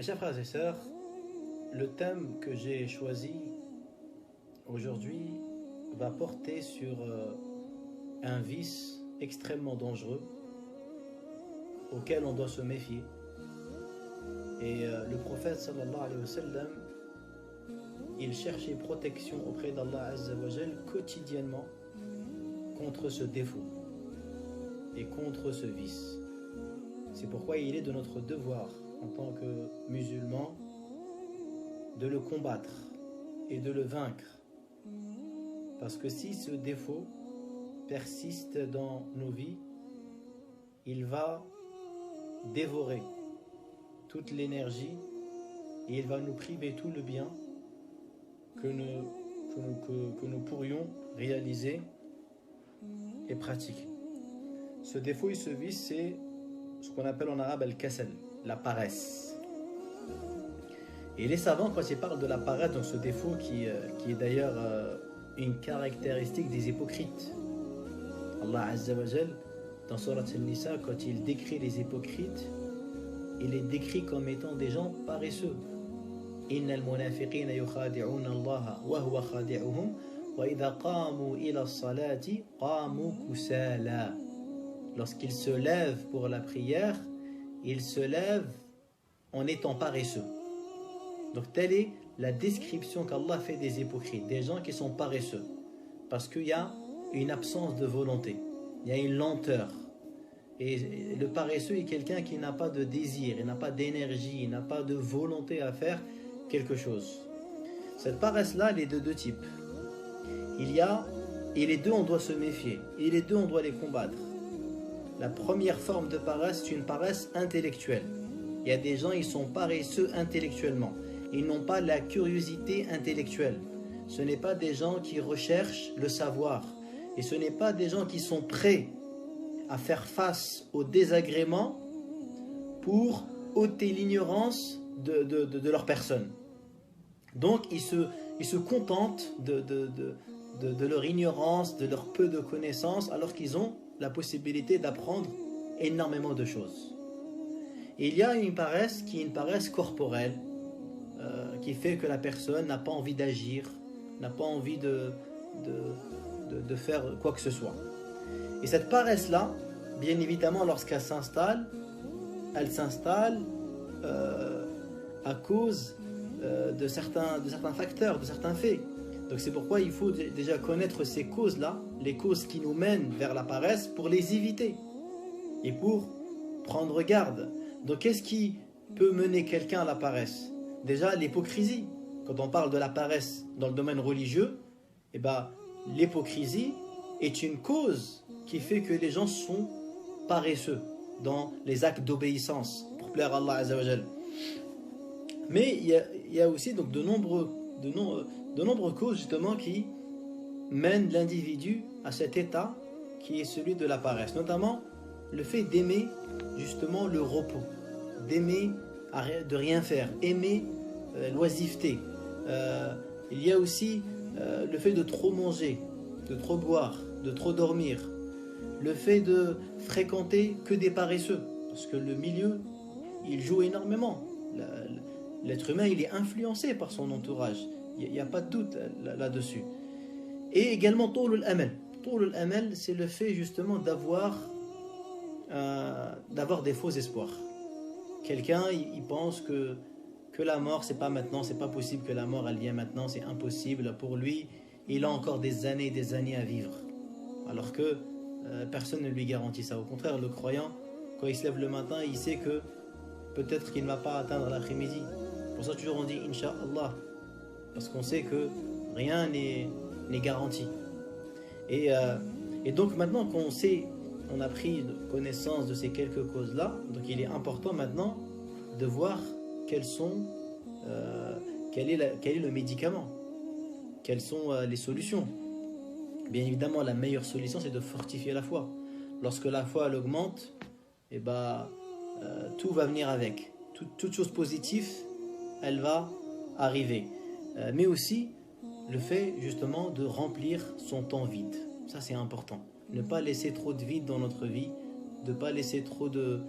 Mes chers frères et sœurs, le thème que j'ai choisi aujourd'hui va porter sur un vice extrêmement dangereux auquel on doit se méfier. Et le prophète sallallahu alayhi wa sallam, il cherchait protection auprès d'Allah Azza wa Jal quotidiennement contre ce défaut et contre ce vice. C'est pourquoi il est de notre devoir en tant que musulmans de le combattre et de le vaincre. Parce que si ce défaut persiste dans nos vies, il va dévorer toute l'énergie et il va nous priver tout le bien que nous pourrions réaliser et pratiquer. Ce défaut et ce vice, c'est ce qu'on appelle en arabe al-kasal, la paresse. Et les savants, quand ils parlent de la paresse, dans ce défaut qui est d'ailleurs une caractéristique des hypocrites, Allah Azza wa Jal, dans Surat Al-Nisa, quand il décrit les hypocrites, il les décrit comme étant des gens paresseux. Innal munafiqina yukhadi'una Allah wa huwa khadi'uhum wa idha qamu ila as-salati qamu kusala. Lorsqu'ils se lèvent pour la prière, ils se lèvent en étant paresseux. Donc telle est la description qu'Allah fait des hypocrites, des gens qui sont paresseux, parce qu'il y a une absence de volonté, il y a une lenteur. Et le paresseux est quelqu'un qui n'a pas de désir, il n'a pas d'énergie, il n'a pas de volonté à faire quelque chose. Cette paresse-là, elle est de deux types. Et les deux, on doit se méfier, et les deux, on doit les combattre. La première forme de paresse, c'est une paresse intellectuelle. Il y a des gens, ils sont paresseux intellectuellement. Ils n'ont pas la curiosité intellectuelle. Ce n'est pas des gens qui recherchent le savoir. Et ce n'est pas des gens qui sont prêts à faire face au désagrément pour ôter l'ignorance de leur personne. Donc, ils se contentent de leur ignorance, de leur peu de connaissances, alors qu'ils ont la possibilité d'apprendre énormément de choses. Et il y a une paresse qui est une paresse corporelle, qui fait que la personne n'a pas envie d'agir, n'a pas envie de faire quoi que ce soit. Et cette paresse-là, bien évidemment, lorsqu'elle s'installe, elle s'installe à cause de certains facteurs, de certains faits. Donc c'est pourquoi il faut déjà connaître ces causes-là, les causes qui nous mènent vers la paresse, pour les éviter et pour prendre garde. Donc qu'est-ce qui peut mener quelqu'un à la paresse? Déjà l'hypocrisie. Quand on parle de la paresse dans le domaine religieux, eh ben, l'hypocrisie est une cause qui fait que les gens sont paresseux dans les actes d'obéissance pour plaire à Allah Azza wa Jal. Mais il y a aussi donc de nombreuses causes justement qui mènent l'individu à cet état qui est celui de la paresse, notamment le fait d'aimer justement le repos, d'aimer de rien faire, aimer l'oisiveté. Il y a aussi le fait de trop manger, de trop boire, de trop dormir, le fait de fréquenter que des paresseux, parce que le milieu, il joue énormément. L'être humain, il est influencé par son entourage, il n'y a pas de doute là-dessus. Et également Toul al-Amal. Toul al-Amal, c'est le fait justement d'avoir des faux espoirs. Quelqu'un, il pense que la mort, c'est pas maintenant, c'est pas possible que la mort, elle vienne maintenant, c'est impossible. Pour lui, il a encore des années et des années à vivre. Alors que personne ne lui garantit ça. Au contraire, le croyant, quand il se lève le matin, il sait que peut-être qu'il ne va pas atteindre l'après-midi. Pour ça, toujours on dit Inch'Allah. Parce qu'on sait que rien n'est garanti. Et donc maintenant qu'on sait, on a pris connaissance de ces quelques causes-là, donc il est important maintenant de voir quel est le médicament, quelles sont les solutions. Bien évidemment, la meilleure solution, c'est de fortifier la foi. Lorsque la foi elle augmente, et tout va venir avec. Toute chose positive, elle va arriver. Mais aussi, le fait justement de remplir son temps vide. Ça, c'est important. Ne pas laisser trop de vide dans notre vie, de ne pas laisser trop de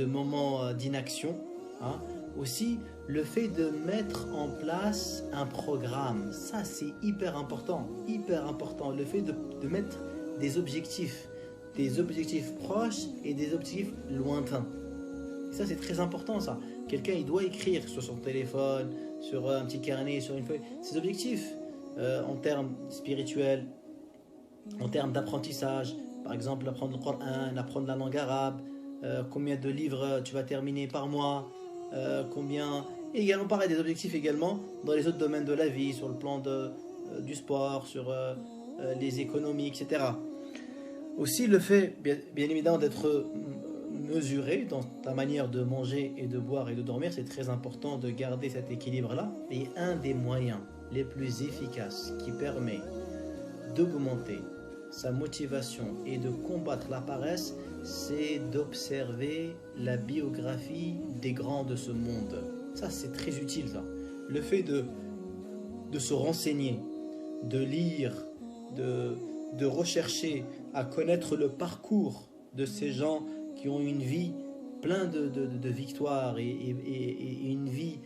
moments d'inaction. hein. Aussi, le fait de mettre en place un programme, ça c'est hyper important, hyper important. Le fait de mettre des objectifs proches et des objectifs lointains. Ça c'est très important ça. Quelqu'un il doit écrire sur son téléphone, sur un petit carnet, sur une feuille, ses objectifs en termes spirituels, en termes d'apprentissage. Par exemple, apprendre le Coran, apprendre la langue arabe, combien de livres tu vas terminer par mois, combien... Et également pareil, des objectifs également dans les autres domaines de la vie, sur le plan du sport, sur les économies, etc. Aussi le fait, bien évidemment, d'être mesuré dans ta manière de manger et de boire et de dormir, c'est très important de garder cet équilibre-là. Et un des moyens les plus efficaces qui permet d'augmenter sa motivation et de combattre la paresse, c'est d'observer la biographie des grands de ce monde. Ça, c'est très utile, ça. Le fait de se renseigner, de lire, de rechercher à connaître le parcours de ces gens qui ont une vie pleine de victoires et une vie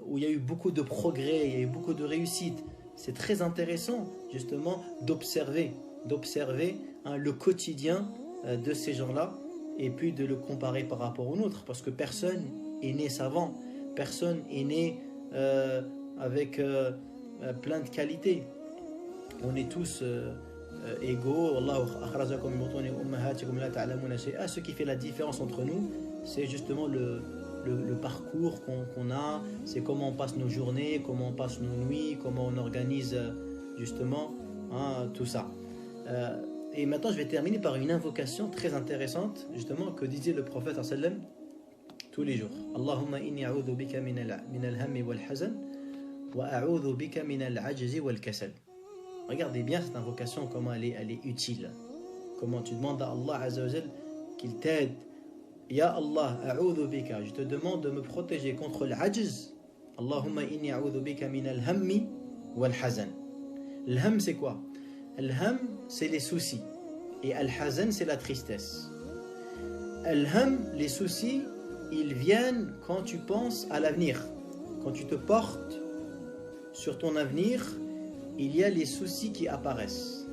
où il y a eu beaucoup de progrès, il y a eu beaucoup de réussite. C'est très intéressant, justement, d'observer le quotidien de ces gens-là et puis de le comparer par rapport au nôtre, parce que personne est né savant, personne est né avec plein de qualités. On est tous égaux. Ce qui fait la différence entre nous, c'est justement le parcours qu'on a, c'est comment on passe nos journées, comment on passe nos nuits, comment on organise justement tout ça. Et maintenant je vais terminer par une invocation très intéressante justement que disait le prophète sallam tous les jours. Allahumma inni a'udhu bika min al-hammi wal-hazan wa a'udhu bika min al-ajzi wal-kasal. Regardez bien cette invocation, comment elle est utile. Comment tu demandes à Allah Azza wa Jal qu'il t'aide. Ya Allah, a'udhu bika, je te demande de me protéger contre l'ajz. Allahumma inni a'udhu bika min al-hammi wal-hazan. L'ham c'est quoi? Al-ham c'est les soucis et al-hazan c'est la tristesse. Al-ham, les soucis, ils viennent quand tu penses à l'avenir. Quand tu te portes sur ton avenir, il y a les soucis qui apparaissent.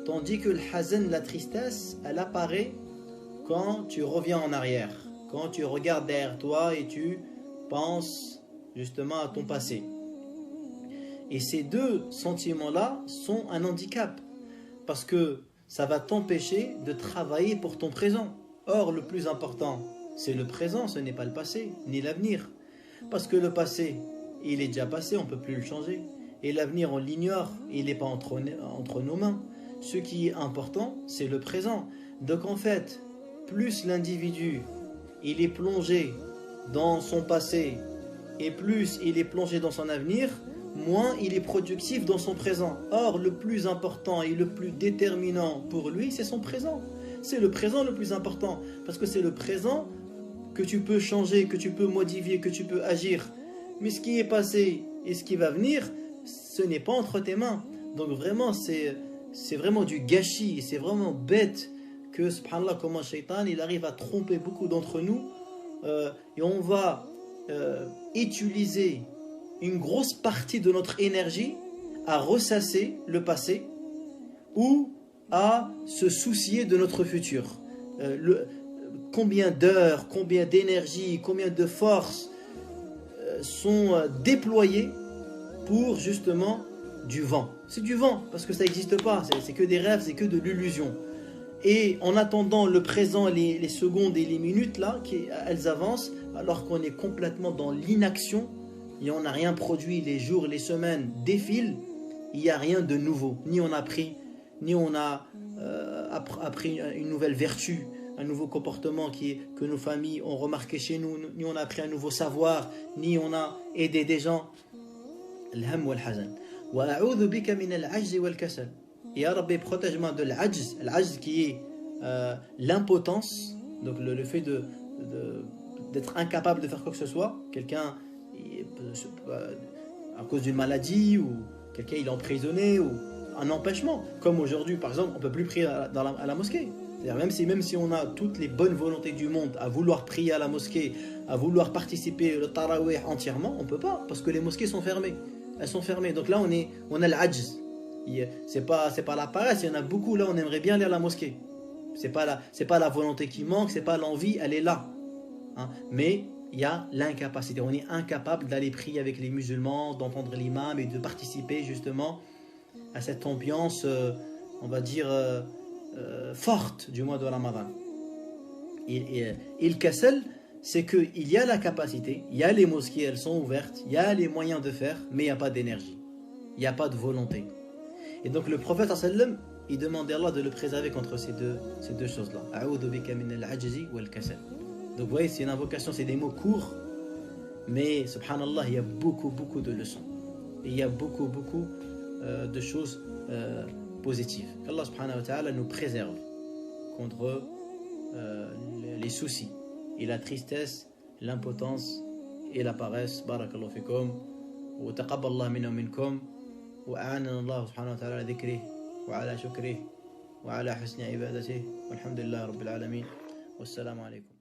Tandis que le hazan, la tristesse, elle apparaît quand tu reviens en arrière, quand tu regardes derrière toi et tu penses justement à ton passé. Et ces deux sentiments-là sont un handicap, parce que ça va t'empêcher de travailler pour ton présent. Or, le plus important, c'est le présent, ce n'est pas le passé, ni l'avenir. Parce que le passé, il est déjà passé, on ne peut plus le changer. Et l'avenir, on l'ignore, il n'est pas entre nos mains. Ce qui est important, c'est le présent. Donc en fait, plus l'individu, il est plongé dans son passé, et plus il est plongé dans son avenir, moins il est productif dans son présent. Or, le plus important et le plus déterminant pour lui, c'est son présent. C'est le présent le plus important, parce que c'est le présent que tu peux changer, que tu peux modifier, que tu peux agir. Mais ce qui est passé et ce qui va venir, ce n'est pas entre tes mains. Donc vraiment, c'est vraiment du gâchis, c'est vraiment bête que, subhanallah, comment Shaitan, il arrive à tromper beaucoup d'entre nous, et on va utiliser une grosse partie de notre énergie à ressasser le passé ou à se soucier de notre futur. Combien d'heures, combien d'énergie, combien de forces sont déployées pour justement du vent. C'est du vent parce que ça n'existe pas, c'est que des rêves, c'est que de l'illusion. Et en attendant le présent, les secondes et les minutes là, elles avancent alors qu'on est complètement dans l'inaction et on n'a rien produit. Les jours, les semaines défilent, il n'y a rien de nouveau. Ni on a appris, ni on a appris une nouvelle vertu, un nouveau comportement que nos familles ont remarqué chez nous, ni on a appris un nouveau savoir, ni on a aidé des gens. Al-ham wal-hazan. Wa a'udhu bika min al-ajzi wal-kasal. Ya Rabbi, protège-moi de l'ajz, l'ajz qui est l'impotence, donc le fait d'être incapable de faire quoi que ce soit. Quelqu'un, à cause d'une maladie, ou quelqu'un il est emprisonné, ou un empêchement. Comme aujourd'hui, par exemple, on ne peut plus prier à la mosquée. C'est-à-dire même si on a toutes les bonnes volontés du monde à vouloir prier à la mosquée, à vouloir participer au tarawih entièrement, on ne peut pas, parce que les mosquées sont fermées. Elles sont fermées. Donc là, on a l'ajz. C'est pas la paresse, il y en a beaucoup là, on aimerait bien aller à la mosquée. C'est pas la volonté qui manque, c'est pas l'envie, elle est là. Hein. Mais il y a l'incapacité. On est incapable d'aller prier avec les musulmans, d'entendre l'imam et de participer justement à cette ambiance, on va dire, forte du mois de Ramadan. Et le kasal, c'est qu'il y a la capacité, il y a les mosquées, elles sont ouvertes, il y a les moyens de faire, mais il n'y a pas d'énergie, il n'y a pas de volonté. Et donc le prophète sallam, il demandait à Allah de le préserver contre ces deux choses-là. A'udhu bika min al-ajzi wal kasal. Donc vous voyez, c'est une invocation, c'est des mots courts, mais subhanallah, il y a beaucoup de leçons. Et il y a beaucoup de choses positives. Qu'Allah subhanahu wa ta'ala nous préserve contre les soucis et la tristesse, l'impotence et la paresse. Barakallahu fikum. Wa taqabbalallahu minna wa minkum. Wa a'anana Allah subhanahu wa ta'ala ala dhikrihi wa ala shukrihi wa ala husni ibadatihi. Walhamdulillah rabbil alamin. Wassalamu alaikum.